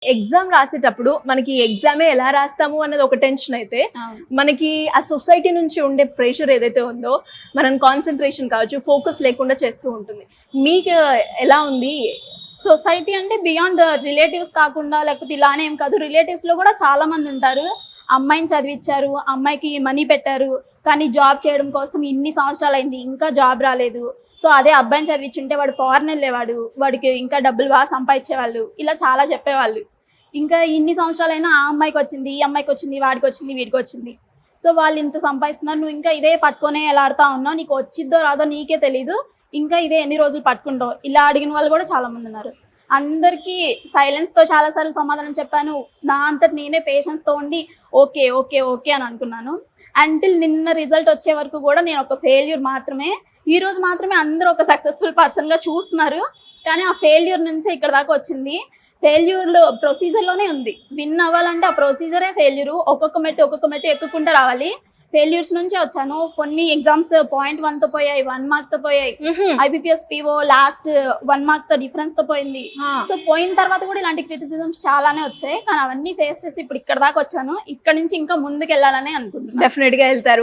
Exam రాసేటప్పుడు మనకి ఎగ్జామే ఎలా రాస్తాము అన్నది ఒక టెన్షన్ అయితే, మనకి ఆ సొసైటీ నుంచి ఉండే ప్రెషర్ ఏదైతే ఉందో మనం కాన్సన్ట్రేషన్ కావచ్చు, ఫోకస్ లేకుండా చేస్తూ ఉంటుంది. మీకు ఎలా ఉంది? సొసైటీ అంటే బియాండ్ రిలేటివ్స్ కాకుండా లేకపోతే ఇలానే ఏం కాదు, రిలేటివ్స్ లో కూడా చాలా మంది ఉంటారు. అమ్మాయిని చదివించారు, అమ్మాయికి మనీ పెట్టారు, కానీ జాబ్ చేయడం కోసం ఇన్ని సంవత్సరాలు అయింది ఇంకా జాబ్ రాలేదు. సో అదే అబ్బాయిని చదివించుంటే వాడు ఫారెన్ వెళ్ళేవాడు, వాడికి ఇంకా డబ్బులు బాగా సంపాదించేవాళ్ళు, ఇలా చాలా చెప్పేవాళ్ళు. ఇంకా ఇన్ని సంవత్సరాలైనా ఆ అమ్మాయికి వచ్చింది, ఈ అమ్మాయికి వచ్చింది, వాడికి వచ్చింది, వీడికి వచ్చింది. సో వాళ్ళు ఇంత సంపాదిస్తున్నారు, నువ్వు ఇంకా ఇదే పట్టుకొనే ఎలా ఆడుతా ఉన్నావు, నీకు వచ్చిద్దో రాదో నీకే తెలీదు, ఇంకా ఇదే ఎన్ని రోజులు పట్టుకుంటావు, ఇలా అడిగిన వాళ్ళు కూడా చాలా మంది ఉన్నారు. అందరికీ సైలెన్స్తో చాలాసార్లు సమాధానం చెప్పాను. నా అంతటి నేనే పేషెన్స్తో ఉండి ఓకే ఓకే ఓకే అని అనుకున్నాను. అంటిల్ నిన్న రిజల్ట్ వచ్చే వరకు కూడా నేను ఒక ఫెయిల్యూర్ మాత్రమే. ఈ రోజు మాత్రమే అందరూ ఒక సక్సెస్ఫుల్ పర్సన్గా చూస్తున్నారు, కానీ ఆ ఫెయిల్యూర్ నుంచే ఇక్కడ దాకా వచ్చింది. ఫెయిల్యూర్లో ప్రొసీజర్లోనే ఉంది. విన్ అవ్వాలంటే ఆ ప్రొసీజరే ఫెయిల్యూరు. ఒక్కొక్క మెట్టు ఎక్కుకుంటూ రావాలి. ఫెయిల్యూర్స్ నుంచే వచ్చాను. కొన్ని ఎగ్జామ్స్ 0.1తో పోయాయి, 1 మార్క్తో పోయాయి. IBPS PO లాస్ట్ 1 మార్క్తో డిఫరెన్స్తో పోయింది. సో పోయిన తర్వాత కూడా ఇలాంటి క్రిటిసిజమ్స్ చాలానే వచ్చాయి, కానీ అవన్నీ ఫేస్ చేసి ఇప్పుడు ఇక్కడ దాకా వచ్చాను. ఇక్కడ నుంచి ఇంకా ముందుకు వెళ్ళాలని అనుకుంటున్నాను. డెఫినెట్గా వెళ్తారు.